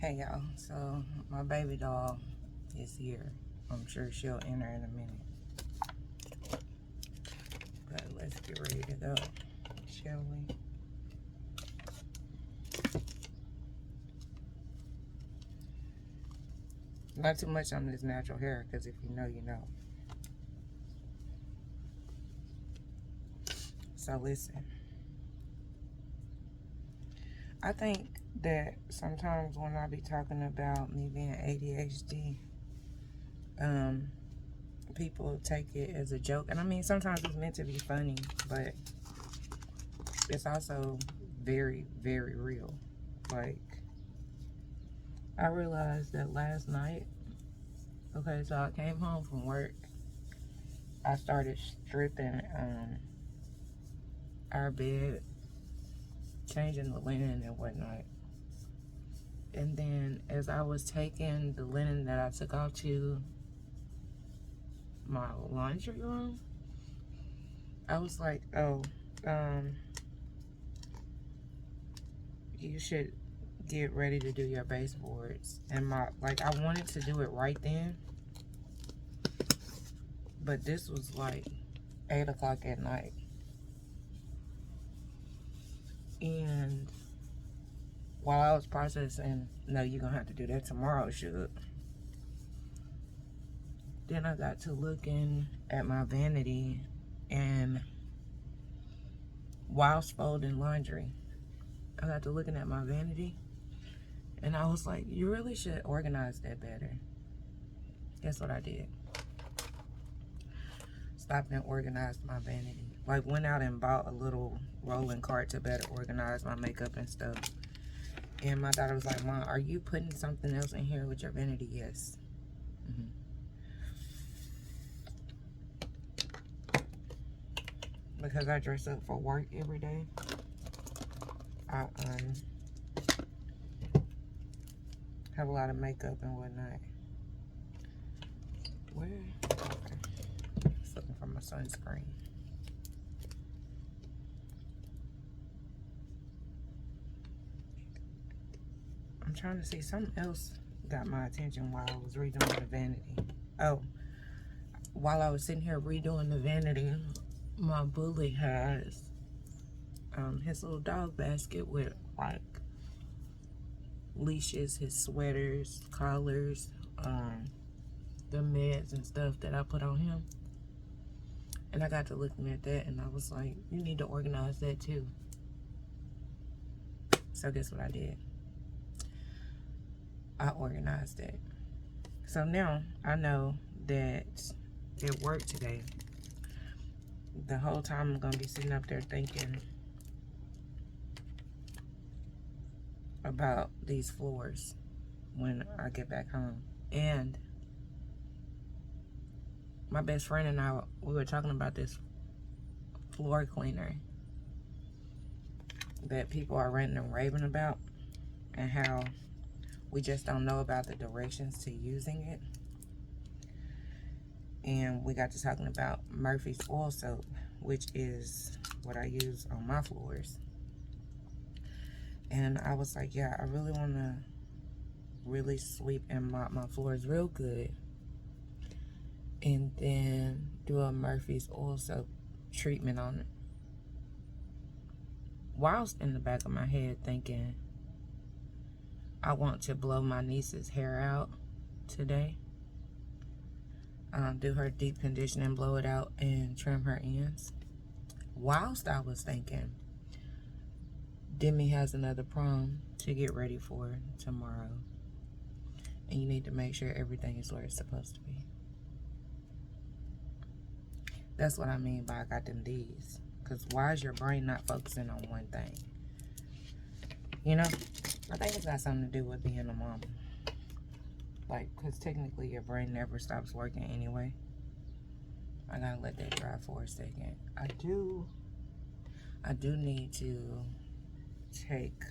Hey y'all, so my baby doll is here. I'm sure she'll enter in a minute. But let's get ready to go, shall we? Not too much on this natural hair, because if you know, you know. So listen. I think that sometimes when I be talking about me being ADHD, people take it as a joke. And I mean, sometimes it's meant to be funny, but it's also very, very real. Like, I realized that last night, okay, so I came home from work. I started stripping our bed, changing the linen and whatnot. And then as I was taking the linen that I took out to my laundry room, I was like, oh, you should get ready to do your baseboards. And I wanted to do it right then, but this was like 8 o'clock at night. And while I was processing, no, you're gonna have to do that tomorrow, Suge. Then I got to looking at my vanity, and whilst folding laundry, I got to looking at my vanity, and I was like, you really should organize that better. Guess what I did? Stopped and organized my vanity. Like, went out and bought a little rolling cart to better organize my makeup and stuff. And my daughter was like, Mom, are you putting something else in here with your vanity? Yes. Because I dress up for work every day, I have a lot of makeup and whatnot. Where? Okay. Just looking for my sunscreen. I'm trying to see, something else got my attention while I was redoing the vanity. Oh, while I was sitting here redoing the vanity, my bully has his little dog basket with like leashes, his sweaters, collars, the meds and stuff that I put on him. And I got to looking at that, and I was like, you need to organize that too. So guess what I did? I organized it. So now I know that at work today, the whole time I'm gonna be sitting up there thinking about these floors when I get back home. And my best friend and I, we were talking about this floor cleaner that people are ranting and raving about, and how we just don't know about the directions to using it. And we got to talking about Murphy's oil soap, which is what I use on my floors. And I was like, yeah, I really want to really sweep and mop my floors real good, and then do a Murphy's oil soap treatment on it. Whilst in the back of my head thinking, I want to blow my niece's hair out today. Do her deep conditioning, blow it out, and trim her ends. Whilst I was thinking, Demi has another prom to get ready for tomorrow, and you need to make sure everything is where it's supposed to be. That's what I mean by I got them D's. Because why is your brain not focusing on one thing? You know? I think it's got something to do with being a mom. Like, because technically your brain never stops working anyway. I gotta let that dry for a second. I do need to take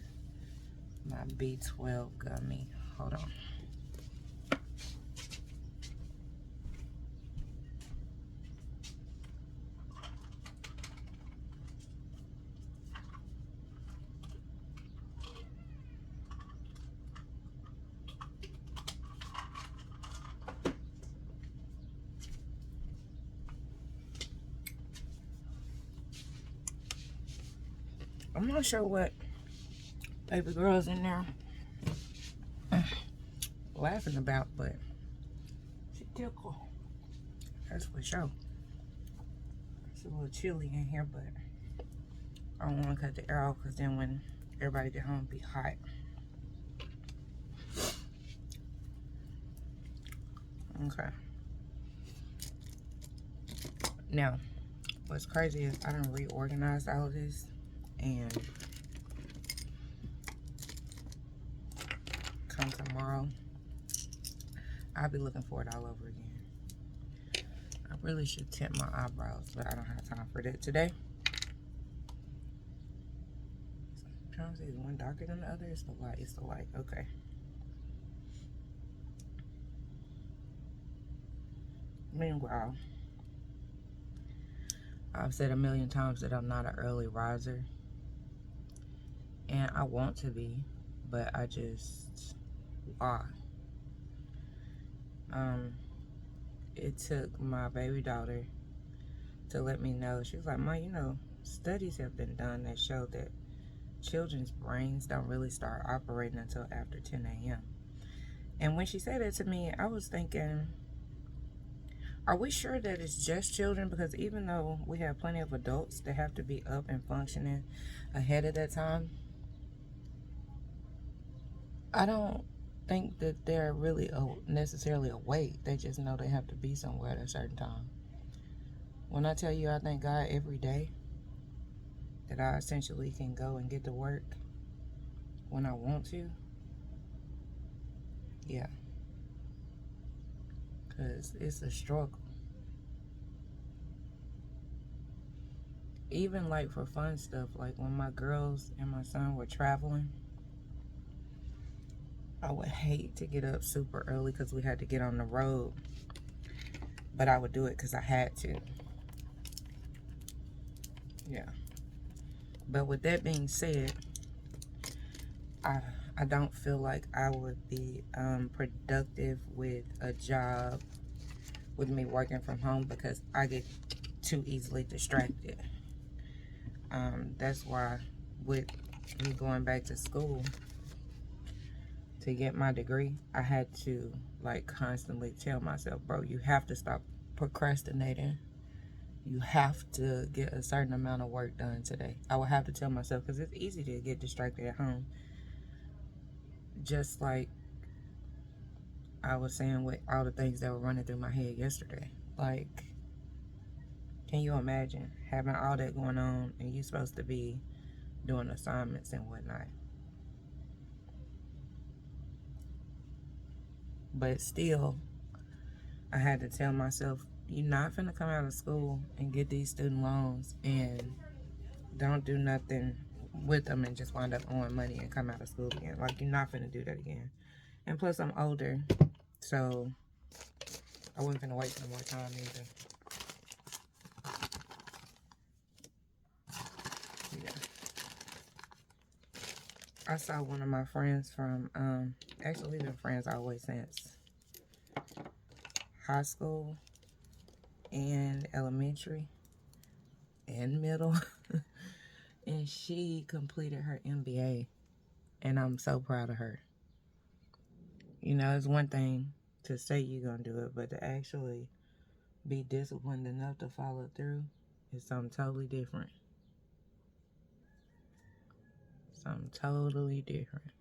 my B12 gummy. Hold on. I'm not sure what baby girl's in there laughing about, but she tickle. That's for sure. It's a little chilly in here, but I don't want to cut the air off because then when everybody get home, it'll be hot. Okay. Now, what's crazy is I done reorganized all of this, and come tomorrow, I'll be looking for it all over again. I really should tint my eyebrows, but I don't have time for that today. I'm trying to see, is one darker than the other? It's the light. It's the light. Okay. Meanwhile, I've said a million times that I'm not an early riser, and I want to be, but I just, why? It took my baby daughter to let me know. She was like, "Ma, you know, studies have been done that show that children's brains don't really start operating until after 10 a.m. And when she said that to me, I was thinking, are we sure that it's just children? Because even though we have plenty of adults that have to be up and functioning ahead of that time, I don't think that they're really necessarily awake. They just know they have to be somewhere at a certain time. When I tell you I thank God every day that I essentially can go and get to work when I want to, yeah, because it's a struggle. Even like for fun stuff, like when my girls and my son were traveling, I would hate to get up super early because we had to get on the road, but I would do it because I had to. Yeah. But with that being said, I don't feel like I would be productive with a job with me working from home because I get too easily distracted. That's why with me going back to school to get my degree, I had to like constantly tell myself, bro, you have to stop procrastinating. You have to get a certain amount of work done today. I would have to tell myself because it's easy to get distracted at home. Just like I was saying with all the things that were running through my head yesterday. Like, can you imagine having all that going on and you're supposed to be doing assignments and whatnot? But still, I had to tell myself, you're not finna come out of school and get these student loans and don't do nothing with them and just wind up owing money and come out of school again. Like, you're not finna do that again. And plus, I'm older, so I wasn't finna waste no more time either. Yeah. I saw one of my friends from, actually we've been friends always since high school and elementary and middle. And she completed her MBA, and I'm so proud of her. You know, it's one thing to say you're gonna do it, but to actually be disciplined enough to follow through is something totally different. Something totally different.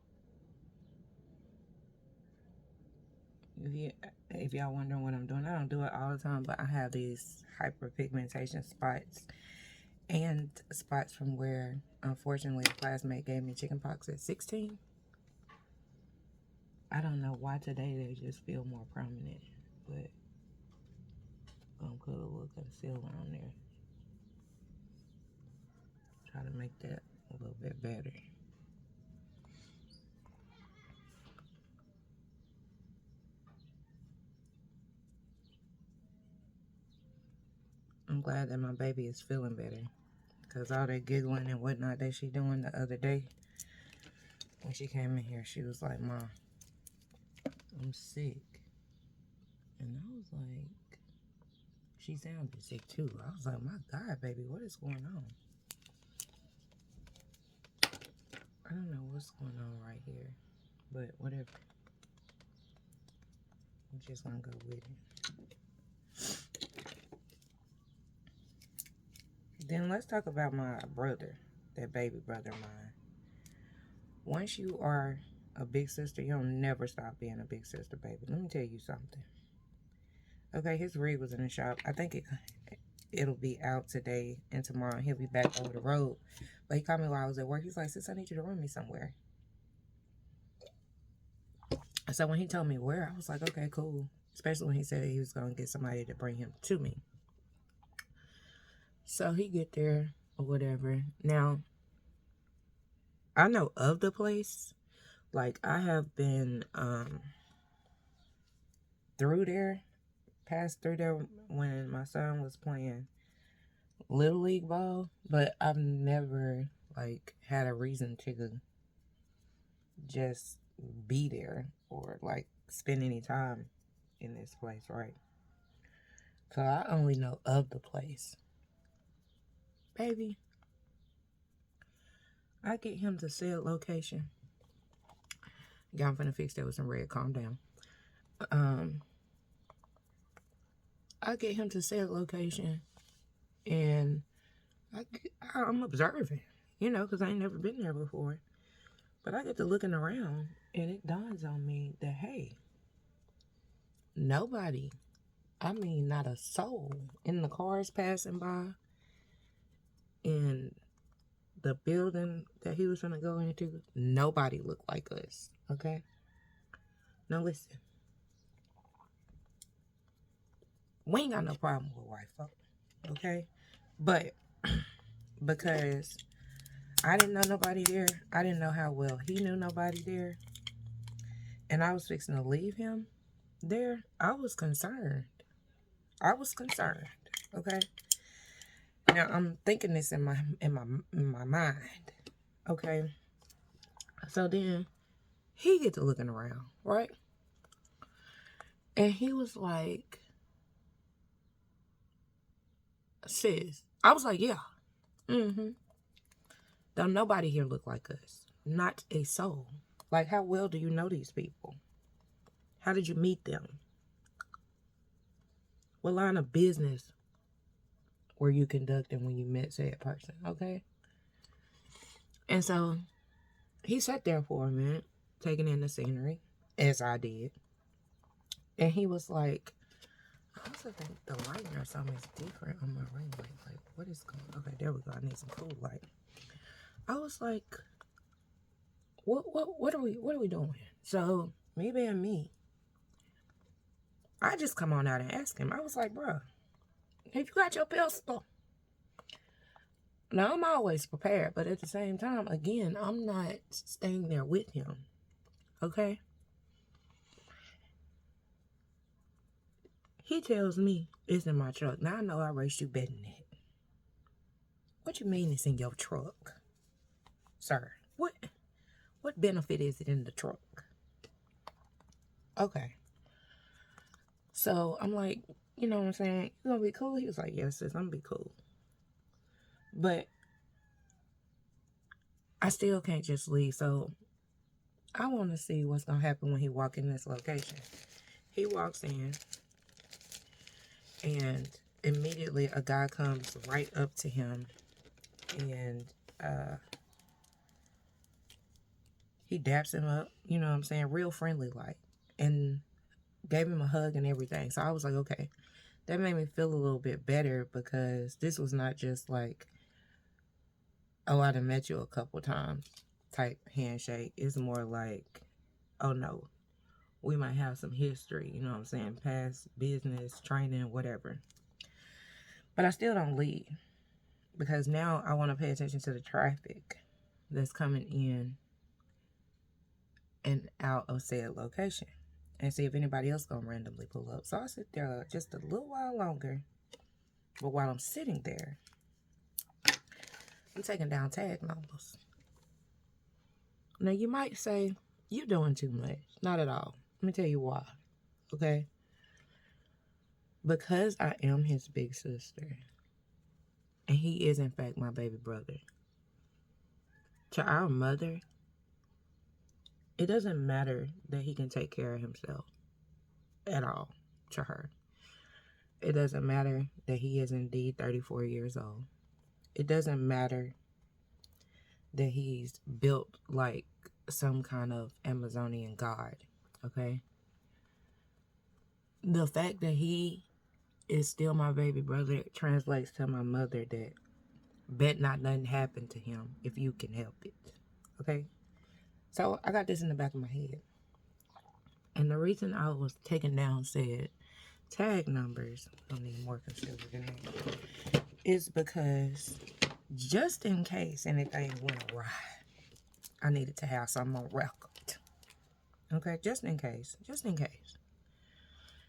If y'all wondering what I'm doing, I don't do it all the time, but I have these hyperpigmentation spots and spots from where, unfortunately, a classmate gave me chickenpox at 16. I don't know why today they just feel more prominent, but I'm gonna put a little concealer on there. Try to make that a little bit better. I'm glad that my baby is feeling better, because all that giggling and whatnot that she doing the other day, when she came in here, she was like, "Mom, I'm sick." And I was like, she sounded sick too. I was like, my God, baby, what is going on? I don't know what's going on right here, but whatever. I'm just gonna go with it. Then let's talk about my brother, that baby brother of mine. Once you are a big sister, you'll never stop being a big sister, baby. Let me tell you something. Okay, his rig was in the shop. I think it'll be out today and tomorrow. He'll be back over the road. But he called me while I was at work. He's like, sis, I need you to run me somewhere. So when he told me where, I was like, okay, cool. Especially when he said he was going to get somebody to bring him to me. So he get there or whatever. Now, I know of the place. Like, I have been passed through there when my son was playing Little League ball. But I've never, like, had a reason to just be there or, like, spend any time in this place, right? So I only know of the place. Baby, I get him to said location. Yeah, I'm finna fix that with some red. Calm down. I get him to said location, and I'm observing, because I ain't never been there before. But I get to looking around, and it dawns on me that, hey, nobody, I mean, not a soul in the cars passing by, in the building that he was going to go into, nobody looked like us, okay? Now listen, we ain't got no problem with white folk, okay? But because I didn't know nobody there, I didn't know how well he knew nobody there, and I was fixing to leave him there, I was concerned. Okay? Now I'm thinking this in my mind. Okay? So then he get to looking around, right? And he was like, sis. I was like, yeah. Don't nobody here look like us. Not a soul. Like, how well do you know these people? How did you meet them? What line of business were you conducting when you met said person, okay? And so he sat there for a minute, taking in the scenery, as I did. And he was like, I also think the lighting or something is different on my ring light. Like, what is going on? Okay, there we go. I need some cool light. I was like, what are we doing? So, me being me, I just come on out and ask him. I was like, bro, have you got your pistol? Now, I'm always prepared, but at the same time, again, I'm not staying there with him, okay? He tells me it's in my truck. Now, I know I raced you better than that. What you mean it's in your truck, sir? What benefit is it in the truck? Okay. So, I'm like, you know what I'm saying? You gonna be cool? He was like, yes, sis, I'm gonna be cool. But I still can't just leave. So, I want to see what's gonna happen when he walk in this location. He walks in, and immediately a guy comes right up to him, and he daps him up, you know what I'm saying, real friendly like, and gave him a hug and everything. So I was like, okay, that made me feel a little bit better, because this was not just like, oh, I done met you a couple times type handshake. It's more like, oh no, we might have some history, you know what I'm saying, past business, training, whatever. But I still don't leave, because now I want to pay attention to the traffic that's coming in and out of said location, and see if anybody else gonna randomly pull up. So I sit there just a little while longer. But while I'm sitting there, I'm taking down tag numbers. Now you might say, you're doing too much. Not at all. Let me tell you why. Okay? Because I am his big sister, and he is in fact my baby brother, to our mother, It doesn't matter that he can take care of himself at all to her. It doesn't matter that he is indeed 34 years old. It doesn't matter that he's built like some kind of Amazonian god, okay? The fact that he is still my baby brother translates to my mother that bet not nothing happen to him if you can help it, okay? So I got this in the back of my head. And the reason I was taken down said tag numbers, I need more concealer than that, is because just in case anything went awry, I needed to have some on record. Okay, just in case.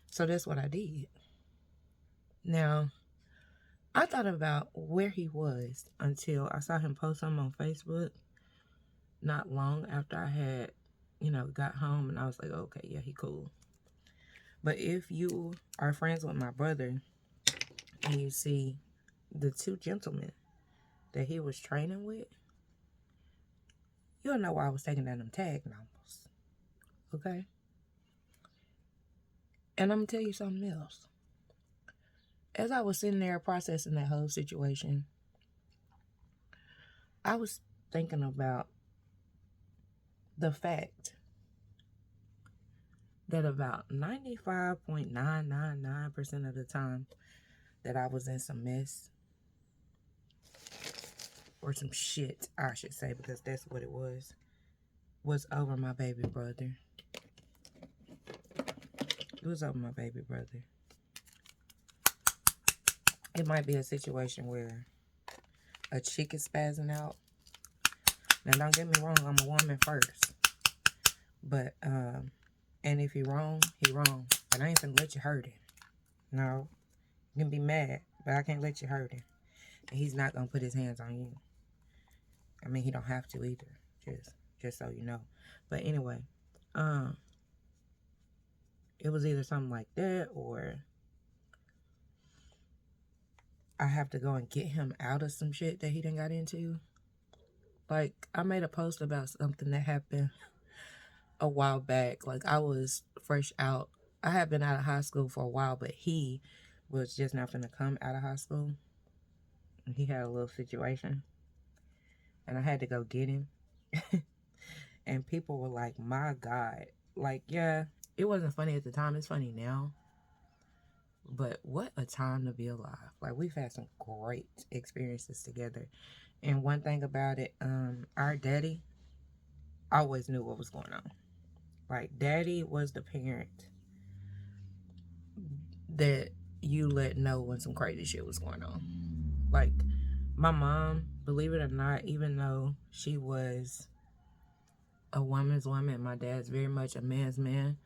So that's what I did. Now, I thought about where he was until I saw him post something on Facebook not long after I had, got home, and I was like, okay, yeah, he cool. But if you are friends with my brother and you see the two gentlemen that he was training with, you'll know why I was taking down them tag numbers. Okay? And I'm going to tell you something else. As I was sitting there processing that whole situation, I was thinking about the fact that about 95.999% of the time that I was in some mess, or some shit, I should say, because that's what it was over my baby brother. It was over my baby brother. It might be a situation where a chick is spazzing out. Now, don't get me wrong, I'm a woman first. But, and if he wrong, he wrong. But I ain't finna let you hurt him. No. You can be mad, but I can't let you hurt him. And he's not gonna put his hands on you. I mean, he don't have to either. Just so you know. But anyway, it was either something like that, or I have to go and get him out of some shit that he done got into. Like, I made a post about something that happened a while back. Like, I was fresh out. I had been out of high school for a while, but he was just not finna come out of high school. And he had a little situation. And I had to go get him. And people were like, my God. Like, yeah, it wasn't funny at the time. It's funny now. But what a time to be alive. Like, we've had some great experiences together. And one thing about it, our daddy always knew what was going on. Like, daddy was the parent that you let know when some crazy shit was going on. Like, my mom, believe it or not, even though she was a woman's woman, my dad's very much a man's man.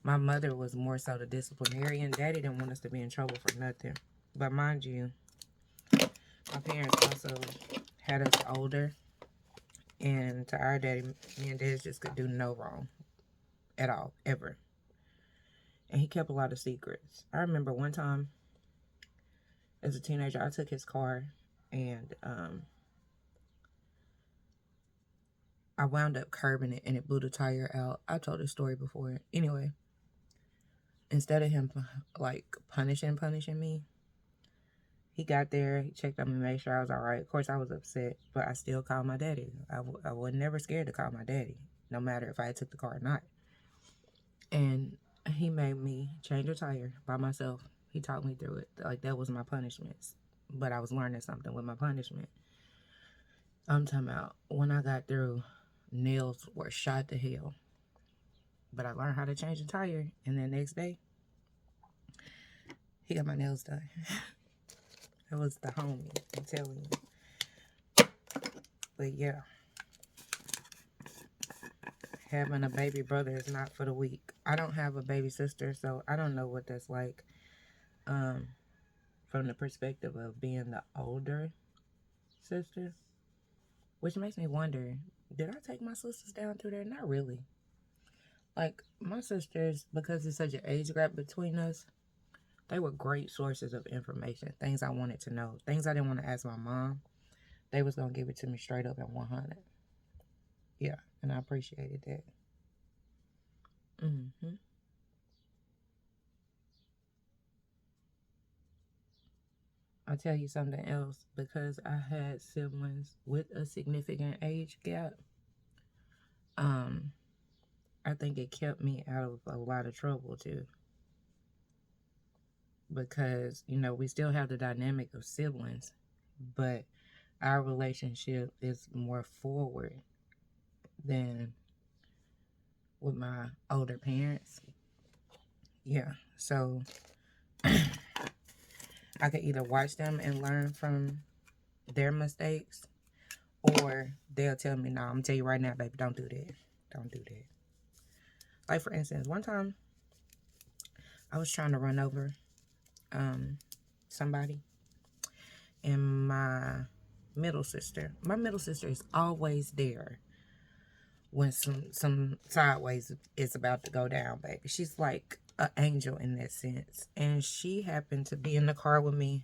My mother was more so the disciplinarian. Daddy didn't want us to be in trouble for nothing. But mind you, my parents also had us older. And to our daddy, me and Dad just could do no wrong at all, ever. And he kept a lot of secrets. I remember one time, as a teenager, I took his car and I wound up curbing it and it blew the tire out. I told this story before. Anyway, instead of him like punishing me, he got there, he checked on me, made sure I was all right. Of course, I was upset, but I still called my daddy. I was never scared to call my daddy, no matter if I took the car or not. And he made me change a tire by myself. He talked me through it. Like, that was my punishments. But I was learning something with my punishment. I'm talking about when I got through, nails were shot to hell. But I learned how to change a tire. And the next day, he got my nails done. That was the homie, I'm telling you. But yeah. Having a baby brother is not for the weak. I don't have a baby sister, so I don't know what that's like. From the perspective of being the older sister. Which makes me wonder, did I take my sisters down through there? Not really. Like, my sisters, because there's such an age gap between us, they were great sources of information. Things I wanted to know. Things I didn't want to ask my mom. They was going to give it to me straight up at 100. Yeah, and I appreciated that. Mm-hmm. I'll tell you something else. Because I had siblings with a significant age gap, um, I think it kept me out of a lot of trouble too. Because, we still have the dynamic of siblings, but our relationship is more forward than with my older parents. Yeah. So I could either watch them and learn from their mistakes, or they'll tell me, no, I'm going to tell you right now, baby, don't do that. Don't do that. Like, for instance, one time I was trying to run over somebody, and my middle sister is always there when some sideways is about to go down, baby. She's like an angel in that sense. And she happened to be in the car with me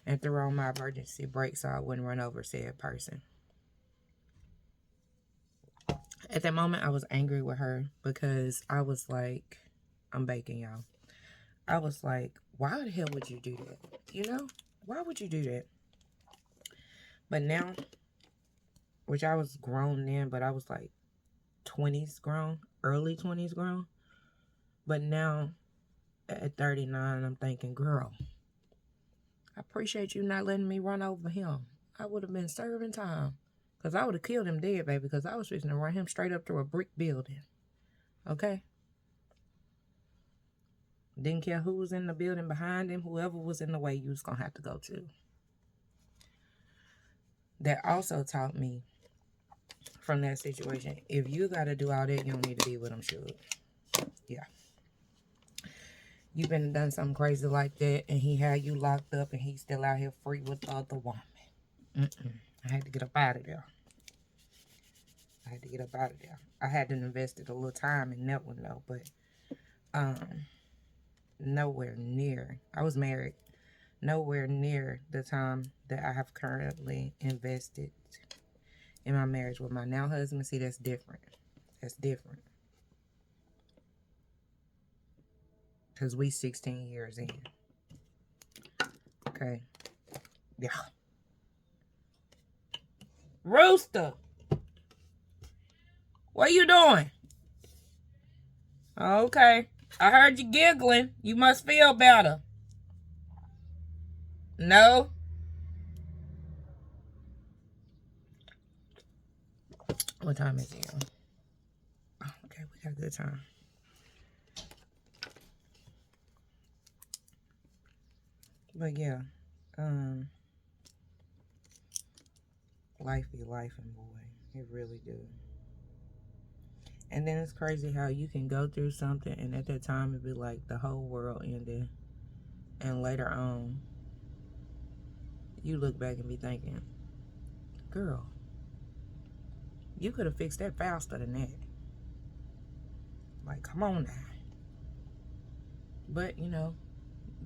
and threw on my emergency brake so I wouldn't run over said person. At that moment, I was angry with her because I was like, I'm baking, y'all. I was like, why the hell would you do that? Why would you do that? But now, which I was grown then, but I was like 20s grown, early 20s grown. But now, at 39, I'm thinking, girl, I appreciate you not letting me run over him. I would have been serving time. Because I would have killed him dead, baby. Because I was fixing to run him straight up through a brick building. Okay? Didn't care who was in the building behind him. Whoever was in the way, you was going to have to go to. That also taught me from that situation, if you got to do all that, you don't need to be with him, shoot. Yeah. You've been done something crazy like that, and he had you locked up, and he's still out here free with the other woman. I had to get up out of there. I had to invest a little time in that one, though, but nowhere near. I was married. Nowhere near the time that I have currently invested in my marriage with my now husband. See, that's different. That's different. Because we 16 years in. Okay. Yeah. Rooster! What you doing? Okay. I heard you giggling. You must feel better. No? What time is it? Oh, okay, we got a good time. But yeah, life be life, and boy, it really do. And then it's crazy how you can go through something, and at that time it'd be like the whole world ended, and later on, you look back and be thinking, girl, you could have fixed that faster than that. Like, come on now. But,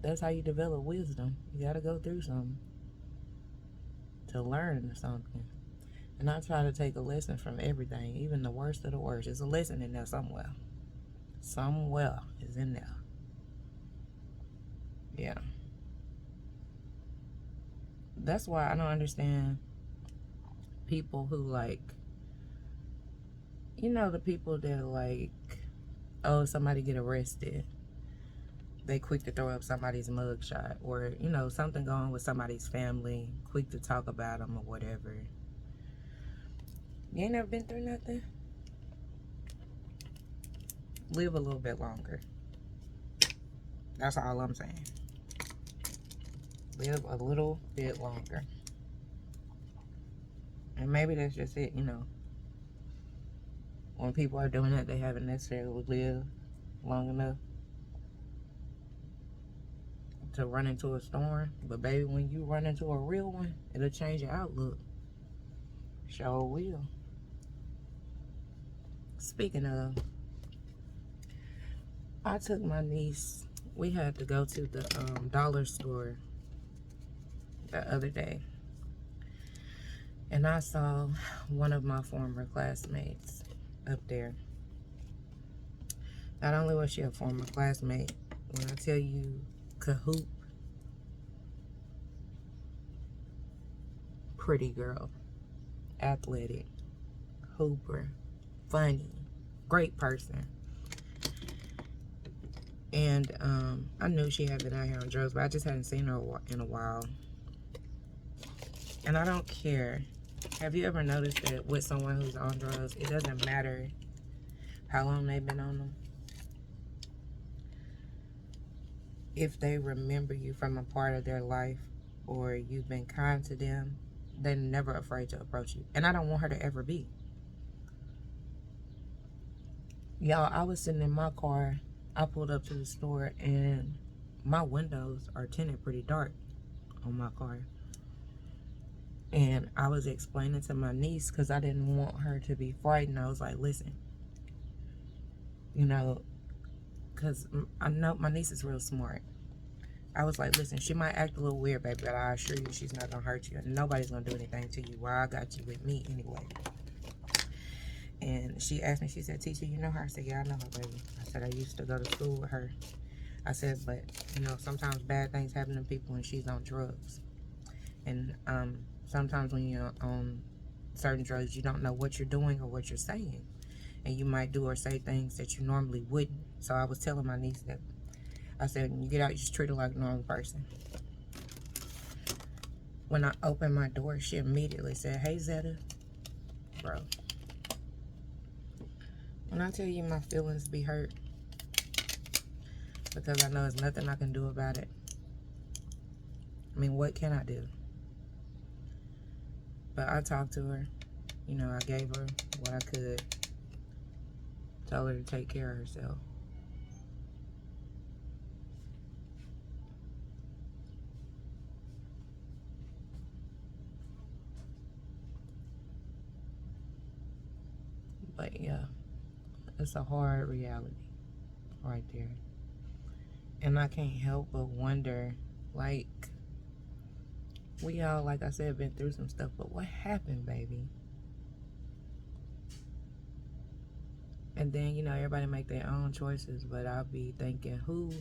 that's how you develop wisdom. You gotta go through something to learn something. And I try to take a lesson from everything, even the worst of the worst. There's a lesson in there somewhere. Somewhere is in there. Yeah. That's why I don't understand people who the people that oh, somebody get arrested, they quick to throw up somebody's mugshot, or something going with somebody's family, quick to talk about them or whatever. You ain't never been through nothing? Live a little bit longer. That's all I'm saying. Live a little bit longer. And maybe that's just it, When people are doing that, they haven't necessarily lived long enough to run into a storm. But baby, when you run into a real one, it'll change your outlook. Sure will. Speaking of, I took my niece, we had to go to the dollar store the other day. And I saw one of my former classmates up there. Not only was she a former classmate, when I tell you Kahoot, pretty girl, athletic, hooper, funny, great person. And I knew she had been out here on drugs, but I just hadn't seen her in a while. And I don't care. Have you ever noticed that with someone who's on drugs, it doesn't matter how long they've been on them? If they remember you from a part of their life or you've been kind to them, they're never afraid to approach you. And I don't want her to ever be. Y'all, I was sitting in my car. I pulled up to the store and my windows are tinted pretty dark on my car. And I was explaining to my niece because I didn't want her to be frightened. I was like, listen, you know, because I know my niece is real smart. I was like, listen, she might act a little weird, baby, but I assure you she's not going to hurt you. And nobody's going to do anything to you. Well, I got you with me anyway. And she asked me, she said, teacher, you know her? I said, yeah, I know her, baby. I said, I used to go to school with her. I said, but, you know, sometimes bad things happen to people when she's on drugs. And sometimes when you're on certain drugs, you don't know what you're doing or what you're saying. And you might do or say things that you normally wouldn't. So I was telling my niece that, I said, when you get out, you just treat her like a normal person. When I opened my door, she immediately said, hey, Zeta. Bro. When I tell you my feelings be hurt, because I know there's nothing I can do about it. I mean, what can I do? But I talked to her. You know, I gave her what I could. Told her to take care of herself. But yeah, it's a hard reality right there. And I can't help but wonder, like, we all, like I said, been through some stuff, but what happened, baby? And then, you know, everybody make their own choices, but I'll be thinking, who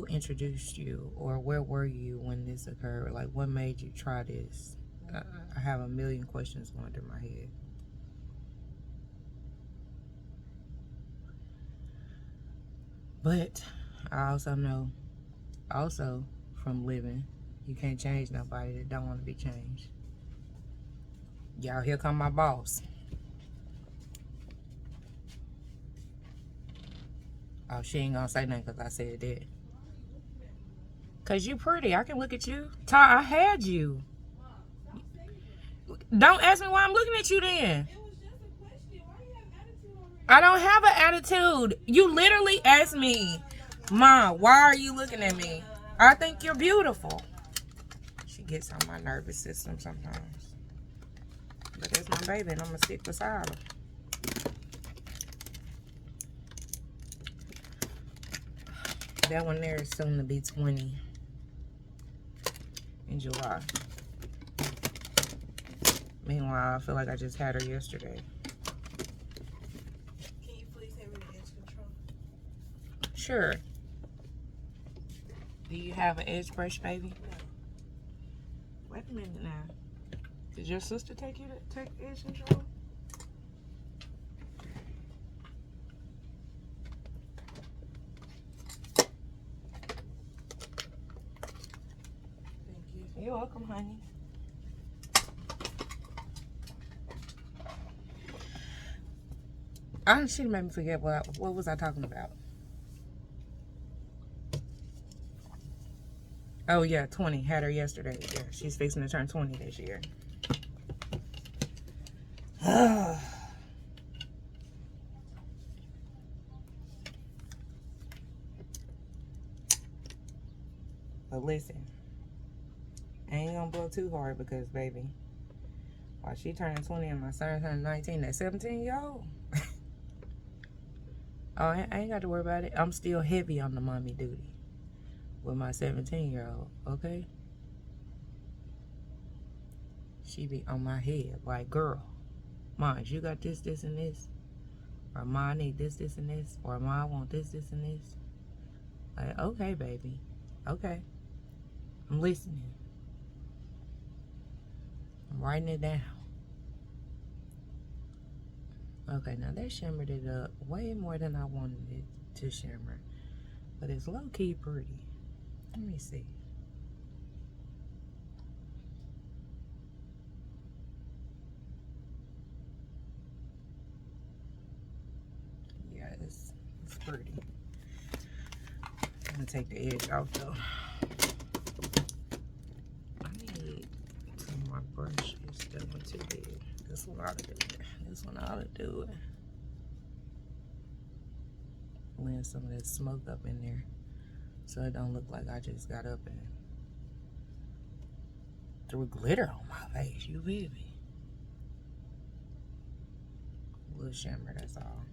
introduced you, or where were you when this occurred? Like, what made you try this? I have a million questions going through my head. But I also know, from living, you can't change nobody that don't want to be changed. Y'all, here come my boss. Oh, she ain't gonna say nothing because I said that. Because you pretty. I can look at you. Ty, I had you. Don't ask me why I'm looking at you then. I don't have an attitude. You literally asked me, Mom, why are you looking at me? I think you're beautiful. She gets on my nervous system sometimes. But that's my baby and I'm going to sit beside her. That one there is soon to be 20 in July. Meanwhile, I feel like I just had her yesterday. Can you please hand me the edge control? Sure. Do you have an edge brush, baby? No. Wait a minute now. Did your sister take you to take edge control? Thank you. You're welcome, honey. She made me forget what was I talking about. Oh yeah, 20. Had her yesterday. Yeah, she's fixing to turn 20 this year. But listen, I ain't gonna blow too hard because, baby, while she turning 20 and my son turning 19, that 17-year-old. Oh, I ain't got to worry about it. I'm still heavy on the mommy duty with my 17-year-old, okay? She be on my head like, girl, Mom, you got this, this, and this. Or, Ma, I need this, this, and this. Or, Ma, I want this, this, and this. Like, okay, baby. Okay. I'm listening. I'm writing it down. Okay, now that shimmered it up way more than I wanted it to shimmer. But it's low-key pretty. Let me see. Yeah, it's pretty. I'm gonna take the edge off though. I need some more brushes. That one too big. This one ought to do it. This one ought to do it. Blend some of that smoke up in there so it don't look like I just got up and threw glitter on my face. You feel me? A little shimmer, that's all.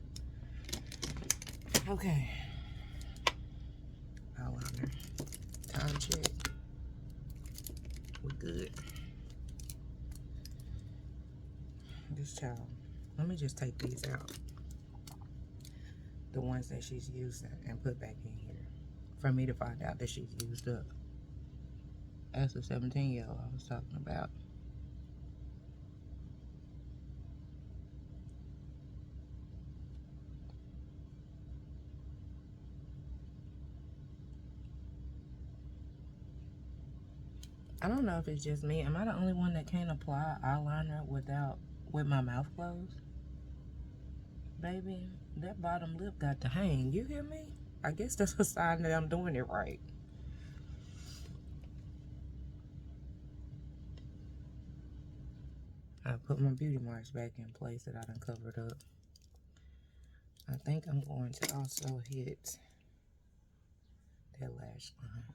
Okay. Eyeliner. Time check. We're good. This child. Let me just take these out. The ones that she's using and put back in here. For me to find out that she's used up. That's the 17-year-old I was talking about. I don't know if it's just me. Am I the only one that can't apply eyeliner with my mouth closed? Baby, that bottom lip got to hang. You hear me? I guess that's a sign that I'm doing it right. I put my beauty marks back in place that I done covered up. I think I'm going to also hit that lash line.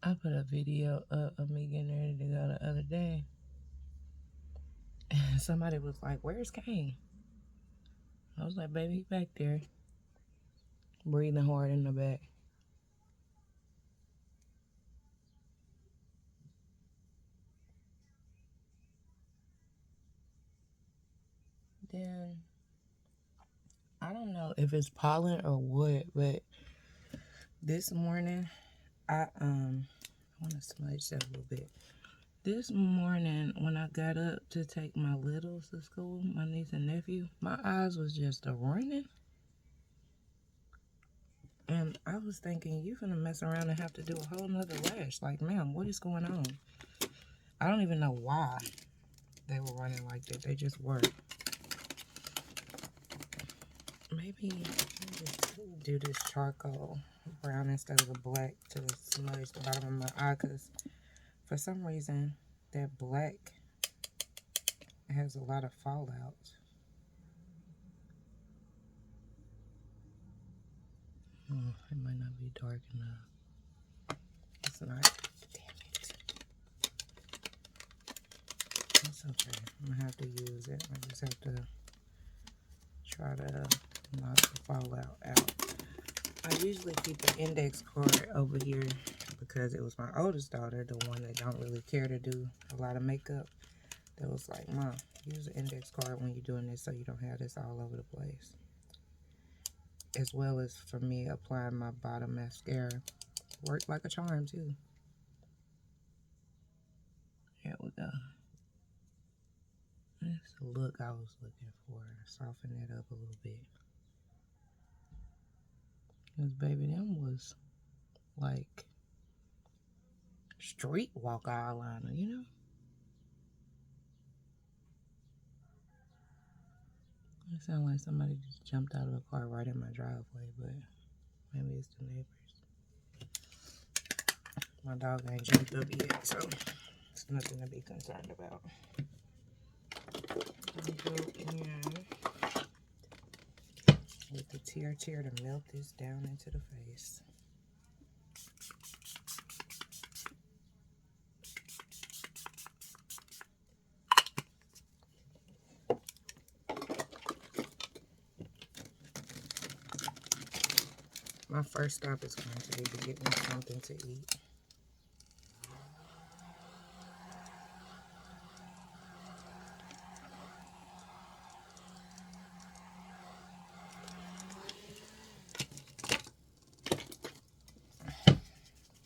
I put a video up of me getting ready to go the other day. And somebody was like, where's Kane? I was like, baby, he back there. Breathing hard in the back. Then, I don't know if it's pollen or what, but this morning, I want to smudge that a little bit. This morning, when I got up to take my littles to school, my niece and nephew, my eyes was just a-running. And I was thinking, you finna mess around and have to do a whole nother lash. Like, ma'am, what is going on? I don't even know why they were running like that. They just were. Maybe just do this charcoal brown instead of the black to smudge the bottom of my eye, because for some reason that black has a lot of fallout. Oh, it might not be dark enough. It's not. Damn it. It's okay. I'm gonna have to use it. I just have to try to knock the fallout out. I usually keep an index card over here because it was my oldest daughter, the one that don't really care to do a lot of makeup, that was like, Mom, use an index card when you're doing this so you don't have this all over the place. As well as for me applying my bottom mascara. Worked like a charm too. Here we go. That's the look I was looking for. Soften it up a little bit. Because baby, them was like street walk eyeliner, you know? It sounds like somebody just jumped out of a car right in my driveway, but maybe it's the neighbors. My dog ain't jumped up yet, so it's nothing to be concerned about. Go in with the tear to melt this down into the face. My first stop is going to be to get me something to eat.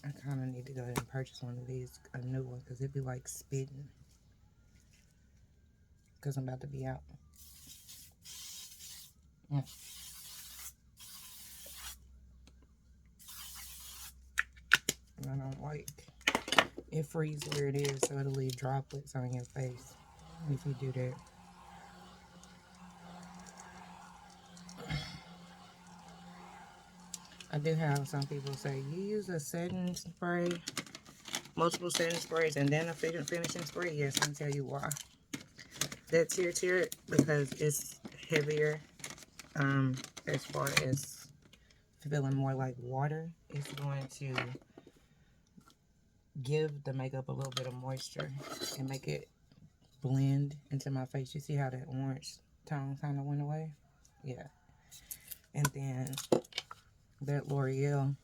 I kind of need to go ahead and purchase one of these, a new one, because it'd be like spitting. Because I'm about to be out. I don't like it freezes where it is, so it'll leave droplets on your face if you do that. I do have some people say, you use a setting spray, multiple setting sprays, and then a finishing spray. Yes, I can tell you why. That tier because it's heavier, as far as feeling more like water. It's going to give the makeup a little bit of moisture and make it blend into my face. You see how that orange tone kind of went away? Yeah. And then that L'Oreal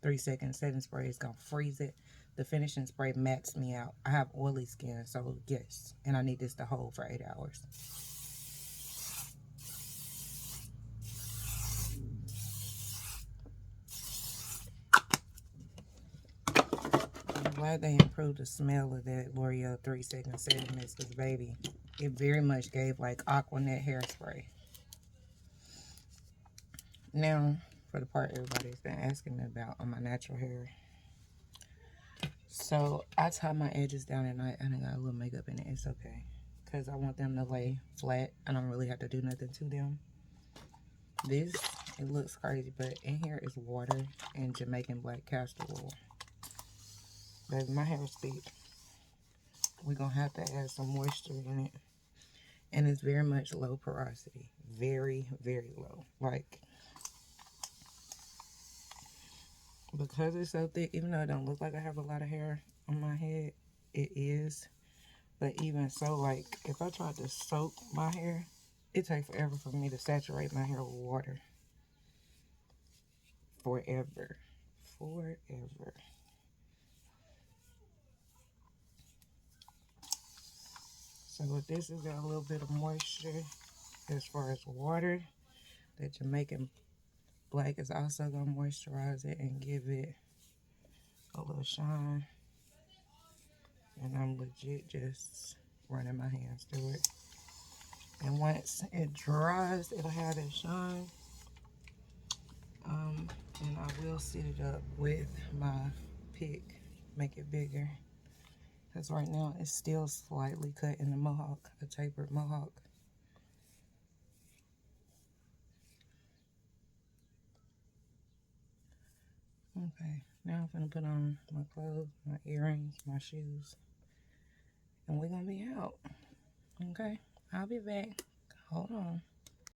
3-second setting spray is going to freeze it. The finishing spray mats me out. I have oily skin, so yes. And I need this to hold for 8 hours. I'm glad they improved the smell of that L'Oreal 3-second setting mist, because baby, it very much gave like Aquanet hairspray. Now, for the part everybody's been asking me about on my natural hair. So, I tie my edges down at night and I got a little makeup in it. It's okay. Because I want them to lay flat. I don't really have to do nothing to them. This, it looks crazy, but in here is water and Jamaican black castor oil. Baby, my hair is thick. We're going to have to add some moisture in it. And it's very much low porosity. Very, very low. Like, because it's so thick, even though it don't look like I have a lot of hair on my head, it is. But even so, like, if I tried to soak my hair, it takes forever for me to saturate my hair with water. Forever. Forever. So with this, it's got a little bit of moisture as far as water. That Jamaican black is also going to moisturize it and give it a little shine. And I'm legit just running my hands through it. And once it dries, it'll have that shine. And I will sit it up with my pick, make it bigger. Because right now it's still slightly cut in the mohawk, a tapered mohawk. Okay, now I'm gonna put on my clothes, my earrings, my shoes, and we're gonna be out. Okay, I'll be back. Hold on.